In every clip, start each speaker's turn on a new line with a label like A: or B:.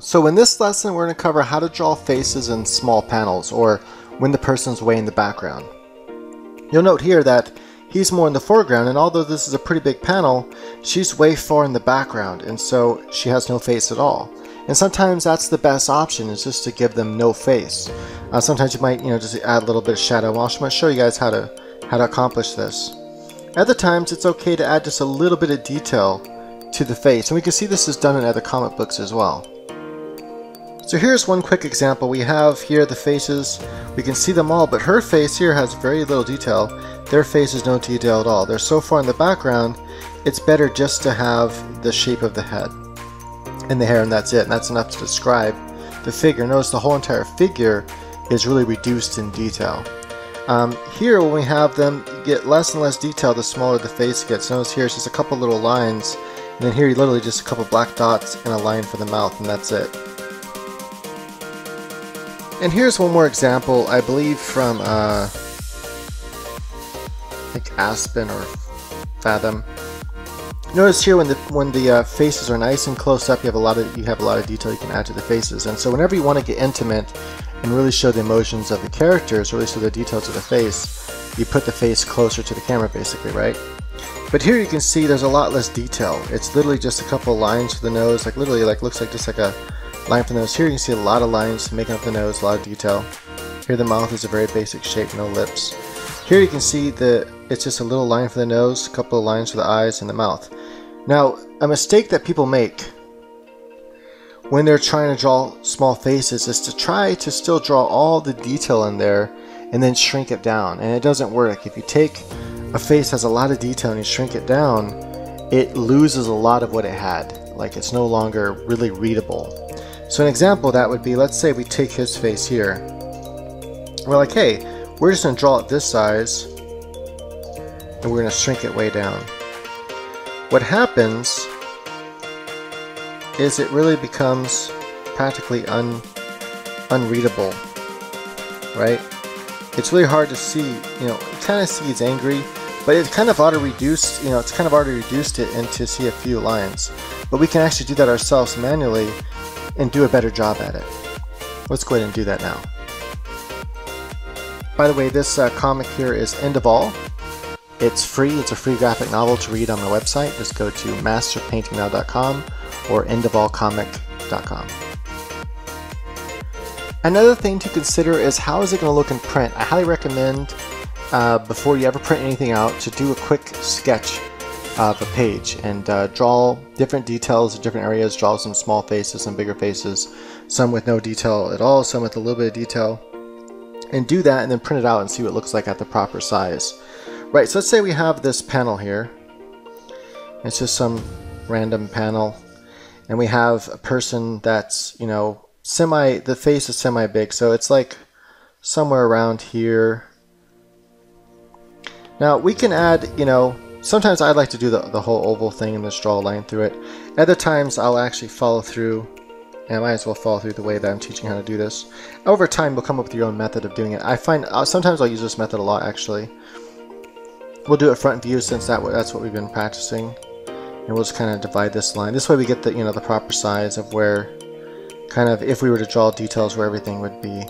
A: So in this lesson, we're going to cover how to draw faces in small panels, or when the person's way in the background. You'll note here that he's more in the foreground, and although this is a pretty big panel, she's way far in the background, and so she has no face at all. And sometimes that's the best option, is just to give them no face. Sometimes you might, just add a little bit of shadow. Well, I'm going to show you guys how to accomplish this. Other times, it's okay to add just a little bit of detail to the face, and we can see this is done in other comic books as well. So here's one quick example. We have here the faces. We can see them all, but her face here has very little detail. Their face has no detail at all. They're so far in the background, it's better just to have the shape of the head and the hair, and that's it. And that's enough to describe the figure. Notice the whole entire figure is really reduced in detail. Here, when we have them get less and less detail, the smaller the face gets. Notice here it's just a couple little lines, and then here literally just a couple black dots and a line for the mouth, and that's it. And here's one more example, I believe from I think Aspen or Fathom. Notice here when the faces are nice and close up, you have a lot of detail you can add to the faces. And so whenever you want to get intimate and really show the emotions of the characters, really show the details of the face, you put the face closer to the camera, basically, right? But here you can see there's a lot less detail. It's literally just a couple lines for the nose, like literally looks like just like a line for the nose. Here you can see a lot of lines making up the nose, a lot of detail. Here the mouth is a very basic shape, no lips. Here you can see it's just a little line for the nose, a couple of lines for the eyes and the mouth. Now, a mistake that people make when they're trying to draw small faces is to try to still draw all the detail in there and then shrink it down. And it doesn't work. If you take a face that has a lot of detail and you shrink it down, it loses a lot of what it had. Like, it's no longer really readable. So an example of that would be, let's say we take his face here. We're like, hey, we're just going to draw it this size, and we're going to shrink it way down. What happens is it really becomes practically unreadable, right? It's really hard to see, you kind of see it's angry, but it's kind of auto-reduced, it's kind of auto-reduced it into see a few lines. But we can actually do that ourselves manually and do a better job at it. Let's go ahead and do that now. By the way, this comic here is End of All. It's free. It's a free graphic novel to read on my website. Just go to masterpaintingnow.com or endofallcomic.com. Another thing to consider is how is it going to look in print. I highly recommend before you ever print anything out to do a quick sketch of a page and draw different details in different areas. Draw some small faces, some bigger faces, some with no detail at all, some with a little bit of detail, and do that and then print it out and see what it looks like at the proper size. Right, so let's say we have this panel here. It's just some random panel, and we have a person that's, the face is semi big, so it's like somewhere around here. Now we can add, sometimes I like to do the whole oval thing and just draw a line through it. Other times I'll actually follow through, and I might as well follow through the way that I'm teaching how to do this. Over time you'll come up with your own method of doing it. I find sometimes I'll use this method a lot, actually. We'll do it front view since that's what we've been practicing, and we'll just kind of divide this line. This way we get the the proper size of where, kind of, if we were to draw details where everything would be.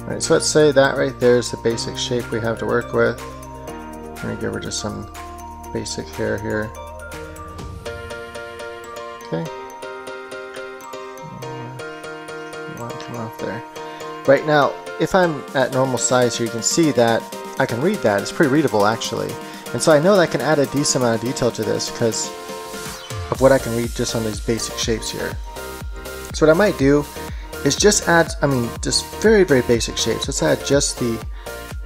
A: Alright, so let's say that right there is the basic shape we have to work with. I'm going to give her just some basic hair here. Okay. Come off there. Right now, if I'm at normal size here, you can see that I can read that. It's pretty readable, actually. And so I know that I can add a decent amount of detail to this because of what I can read just on these basic shapes here. So what I might do is just add, just very, very basic shapes. Let's add just the,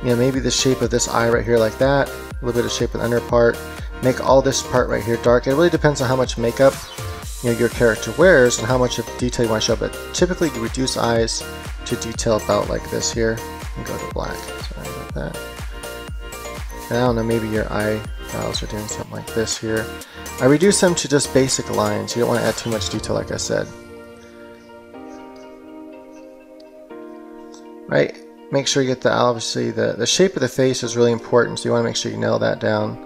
A: maybe the shape of this eye right here like that, a little bit of shape of the under part, make all this part right here dark. It really depends on how much makeup your character wears and how much of detail you want to show, but typically you reduce eyes to detail about like this here and go to black. Sorry about that. And I don't know, maybe your eyebrows are doing something like this here. I reduce them to just basic lines. You don't want to add too much detail, like I said. right? Make sure you get obviously the shape of the face is really important, so you want to make sure you nail that down.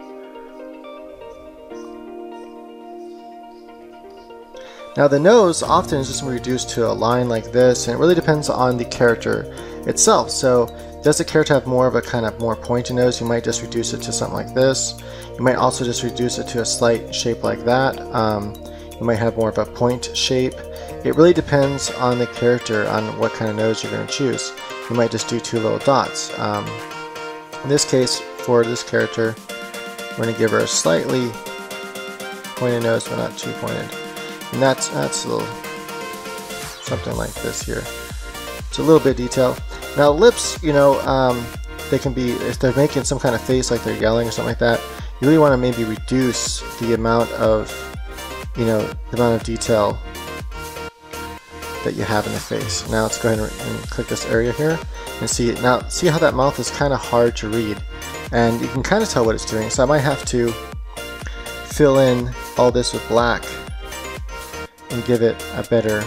A: Now the nose often is just reduced to a line like this, and it really depends on the character itself. So does the character have more of a kind of more pointy nose, you might just reduce it to something like this. You might also just reduce it to a slight shape like that. You might have more of a point shape. It really depends on the character, on what kind of nose you're going to choose. You might just do two little dots. In this case, for this character, we're going to give her a slightly pointed nose, but not too pointed. And that's a little something like this here. It's a little bit of detail. Now lips, you know, they can be, if they're making some kind of face like they're yelling or something like that, you really want to maybe reduce the amount of, you know, the amount of detail that you have in the face. Now let's go ahead and click this area here and see it. Now see how that mouth is kind of hard to read, and you can kind of tell what it's doing. So I might have to fill in all this with black and give it a better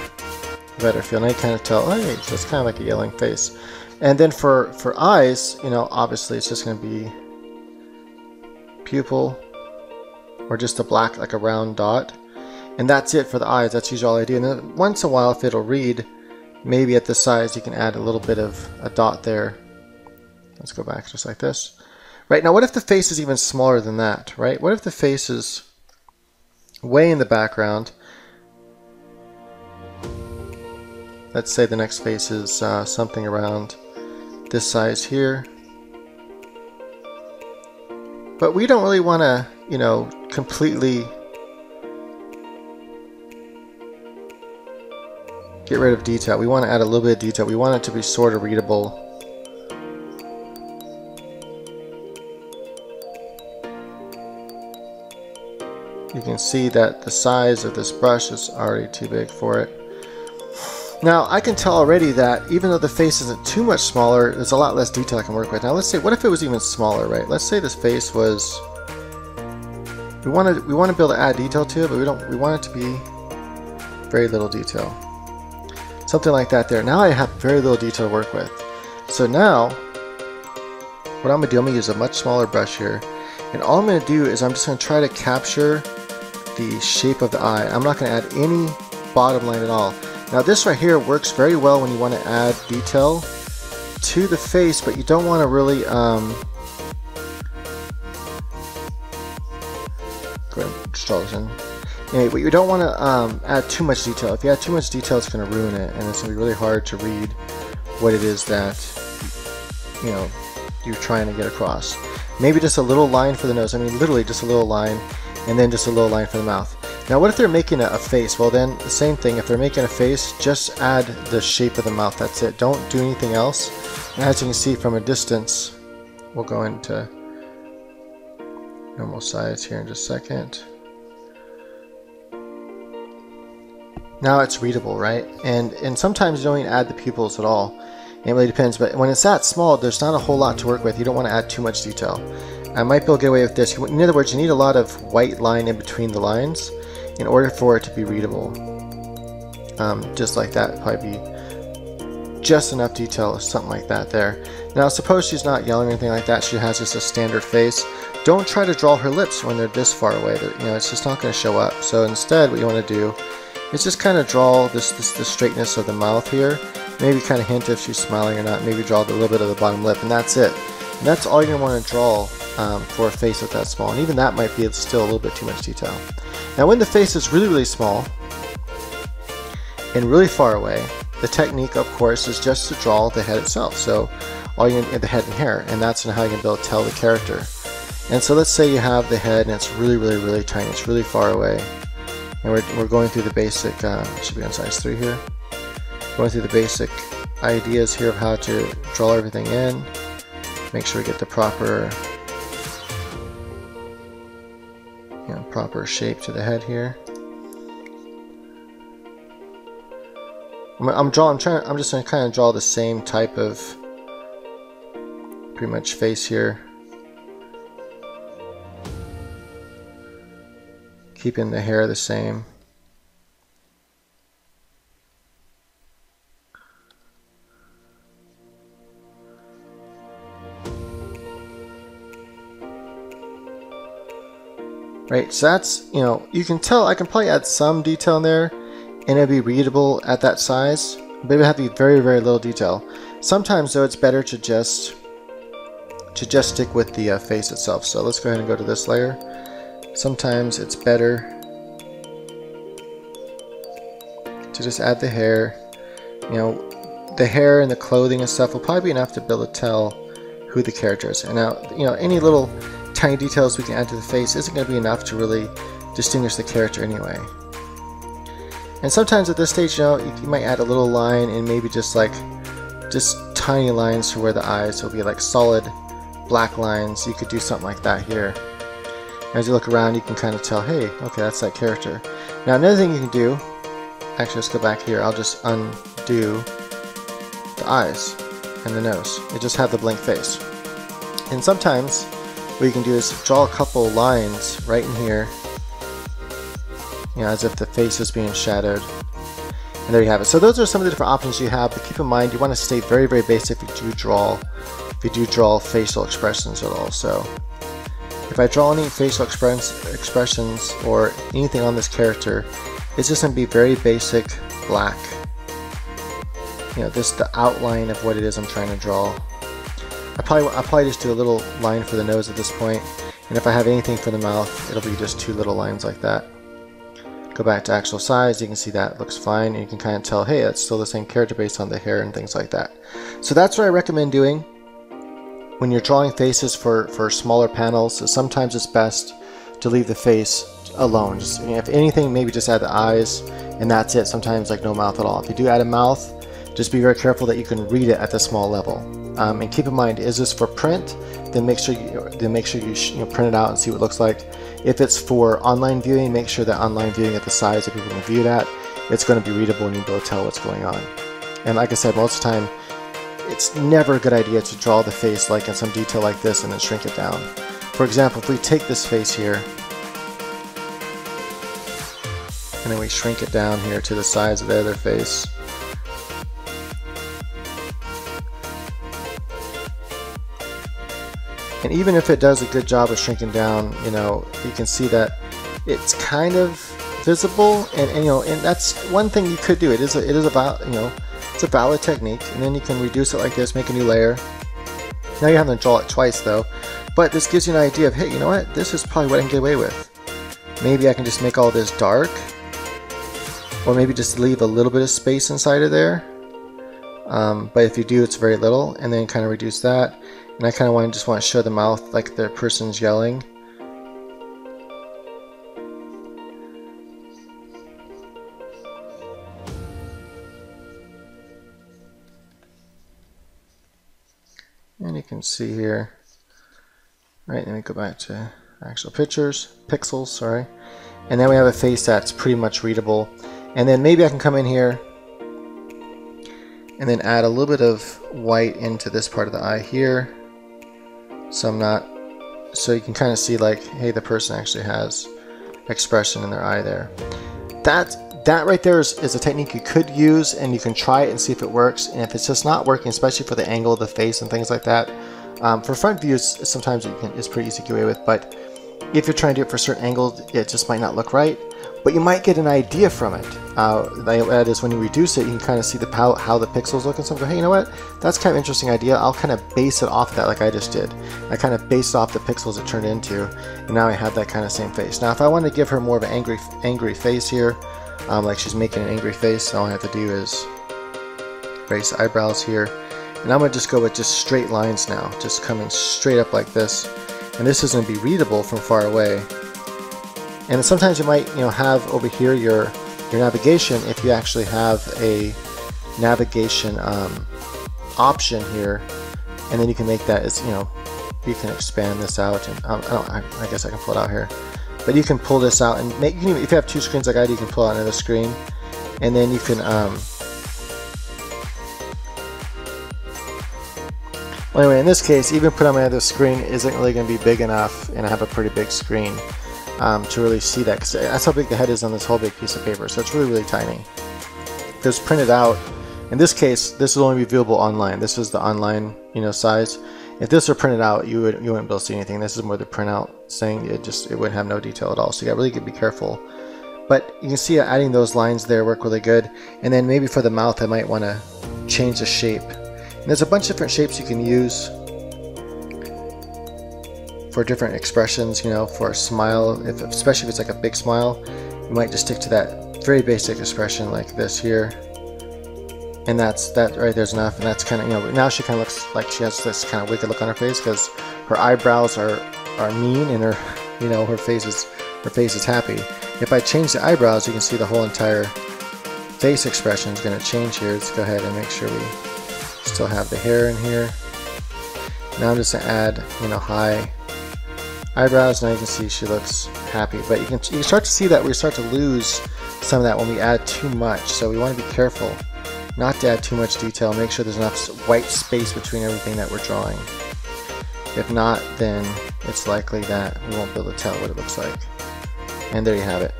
A: feel. Now you kind of tell, hey, so it's kind of like a yelling face. And then for eyes, you know, obviously it's just going to be pupil or just a black, like a round dot. And that's it for the eyes. That's usually all I do. And then once in a while, if it'll read, maybe at the size, you can add a little bit of a dot there. Let's go back just like this. Right, now what if the face is even smaller than that, right? What if the face is way in the background? Let's say the next face is something around this size here. But we don't really want to, you know, completely get rid of detail. We want to add a little bit of detail. We want it to be sort of readable. You can see that the size of this brush is already too big for it. Now I can tell already that even though the face isn't too much smaller, there's a lot less detail I can work with. Now let's say, what if it was even smaller, right? Let's say this face was, we want to be able to add detail to it, but we want it to be very little detail. Something like that there. Now I have very little detail to work with. So now what I'm going to do, I'm going to use a much smaller brush here, and all I'm going to do is I'm just going to try to capture the shape of the eye. I'm not going to add any bottom line at all. Now this right here works very well when you want to add detail to the face, but you don't want to really go ahead and draw this in. Anyway, but you don't want to add too much detail. If you add too much detail, it's going to ruin it, and it's going to be really hard to read what it is that, you know, you're trying to get across. Maybe just a little line for the nose. I mean, literally just a little line, and then just a little line for the mouth. Now what if they're making a face? Well then, the same thing. If they're making a face, just add the shape of the mouth. That's it. Don't do anything else. And as you can see from a distance, we'll go into normal size here in just a second. Now it's readable, right? And sometimes you don't even add the pupils at all. It really depends, but when it's that small, there's not a whole lot to work with. You don't want to add too much detail. I might be able to get away with this. In other words, you need a lot of white line in between the lines in order for it to be readable. Just like that, probably be just enough detail or something like that there. Now suppose she's not yelling or anything like that, she has just a standard face. Don't try to draw her lips when they're this far away. You know, it's just not going to show up. So instead what you want to do is just kind of draw the straightness of the mouth here. Maybe kind of hint if she's smiling or not. Maybe draw a little bit of the bottom lip, and that's it. And that's all you're going to want to draw for a face that's that small. And even that might be still a little bit too much detail. Now when the face is really, really small and really far away, the technique, of course, is just to draw the head itself. So all you need the head and hair, and that's how you can be able to tell the character. And so let's say you have the head and it's really, really, really tiny. It's really far away. And we're going through the basic, should be on size 3 here. Going through the basic ideas here of how to draw everything in. Make sure we get the proper, proper shape to the head here. I'm just going to kind of draw the same type of pretty much face here. Keeping the hair the same. right? So that's, you know, you can tell, I can probably add some detail in there and it'll be readable at that size, but it would have to be very, very little detail. Sometimes though, it's better to just stick with the face itself. So let's go ahead and go to this layer. Sometimes it's better to just add the hair. You know, the hair and the clothing and stuff will probably be enough to be able to tell who the character is. And now, you know, any little tiny details we can add to the face isn't going to be enough to really distinguish the character anyway. And sometimes at this stage, you know, you might add a little line and maybe just tiny lines for where the eyes will be, like solid black lines. You could do something like that here. As you look around, you can kind of tell, hey, okay, that's that character. Now another thing you can do, actually let's go back here, I'll just undo the eyes and the nose. It just had the blank face. And sometimes what you can do is draw a couple lines right in here, you know, as if the face is being shadowed. And there you have it. So those are some of the different options you have, but keep in mind you want to stay very, very basic if you do draw facial expressions at all. So if I draw any facial expressions or anything on this character, it's just going to be very basic black. You know, this is the outline of what it is I'm trying to draw. I'll probably just do a little line for the nose at this point, and if I have anything for the mouth, it'll be just two little lines like that. Go back to actual size, you can see that looks fine, and you can kind of tell, hey, that's still the same character based on the hair and things like that. So that's what I recommend doing when you're drawing faces for smaller panels. So sometimes it's best to leave the face alone. Just, you know, if anything, maybe just add the eyes, and that's it. Sometimes like no mouth at all. If you do add a mouth, just be very careful that you can read it at the small level. And keep in mind, is this for print? Then make sure you print it out and see what it looks like. If it's for online viewing, make sure that online viewing at the size that people can view it at, it's going to be readable and you'll be able to tell what's going on. And like I said, most of the time, it's never a good idea to draw the face like in some detail like this and then shrink it down. For example, if we take this face here and then we shrink it down here to the size of the other face, and even if it does a good job of shrinking down, you know, you can see that it's kind of visible, and you know, and that's one thing you could do. It's a valid technique, and then you can reduce it like this, make a new layer. Now you have to draw it twice though, but this gives you an idea of, hey, you know what? This is probably what I can get away with. Maybe I can just make all this dark, or maybe just leave a little bit of space inside of there. But if you do, it's very little, and then kind of reduce that. And I kind of just want to show the mouth like the person's yelling. And you can see here, right, let me go back to actual pixels, sorry. And then we have a face that's pretty much readable. And then maybe I can come in here and then add a little bit of white into this part of the eye here. So you can kind of see like, hey, the person actually has expression in their eye there. That right there is a technique you could use, and you can try it and see if it works. And if it's just not working, especially for the angle of the face and things like that, for front views, sometimes it's pretty easy to get away with. But if you're trying to do it for certain angles, it just might not look right. But you might get an idea from it. That is, when you reduce it, you can kind of see how the pixels look and stuff. Go, hey, you know what? That's kind of an interesting idea. I'll kind of base it off that, like I just did. I kind of based off the pixels it turned into, and now I have that kind of same face. Now, if I want to give her more of an angry face here, like she's making an angry face, all I have to do is raise the eyebrows here, and I'm going to just go with just straight lines now, just coming straight up like this. And this is going to be readable from far away. And sometimes you might, have over here your navigation, if you actually have a navigation option here, and then you can make that as, you can expand this out, and I guess I can pull it out here. But you can pull this out and if you have two screens like I do, you can pull out another screen, and then you can well, anyway, in this case, even put on my other screen isn't really going to be big enough, and I have a pretty big screen to really see that, because that's how big the head is on this whole big piece of paper. So it's really, really tiny. If it's printed out, in this case, this will only be viewable online. This is the online, size. If this were printed out, you wouldn't be able to see anything. This is more the printout saying it wouldn't have no detail at all. So you got really to be careful. But you can see adding those lines there work really good. And then maybe for the mouth, I might want to change the shape. And there's a bunch of different shapes you can use for different expressions, you know, for a smile, especially if it's like a big smile, you might just stick to that very basic expression like this here. And that right there's enough, and that's kind of, you know, now she kind of looks like she has this kind of wicked look on her face because her eyebrows are mean and her, you know, her face is happy. If I change the eyebrows, you can see the whole entire face expression is going to change here. Let's go ahead and make sure we still have the hair in here. Now I'm just going to add, you know, high eyebrows. Now you can see she looks happy, but you can start to see that we start to lose some of that when we add too much. So we want to be careful not to add too much detail. Make sure there's enough white space between everything that we're drawing. If not, then it's likely that we won't be able to tell what it looks like. And there you have it.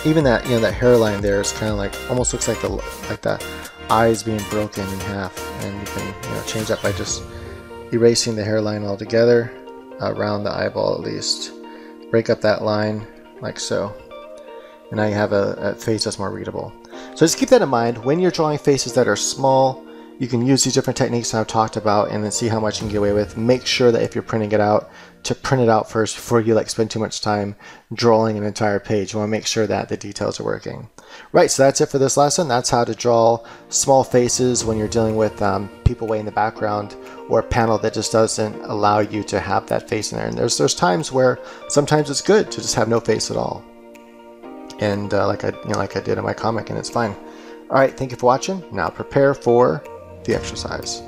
A: Even that, you know, that hairline there is kind of like, almost looks like the eyes being broken in half. And you can, you know, change that by just erasing the hairline altogether, around the eyeball at least. Break up that line like so. And now you have a face that's more readable. So just keep that in mind. When you're drawing faces that are small, you can use these different techniques that I've talked about and then see how much you can get away with. Make sure that if you're printing it out, to print it out first before you spend too much time drawing an entire page. You want to make sure that the details are working. Right, so that's it for this lesson. That's how to draw small faces when you're dealing with people way in the background, or a panel that just doesn't allow you to have that face in there. And there's times where sometimes it's good to just have no face at all. And like I did in my comic, and it's fine. All right, thank you for watching. Now prepare for the exercise.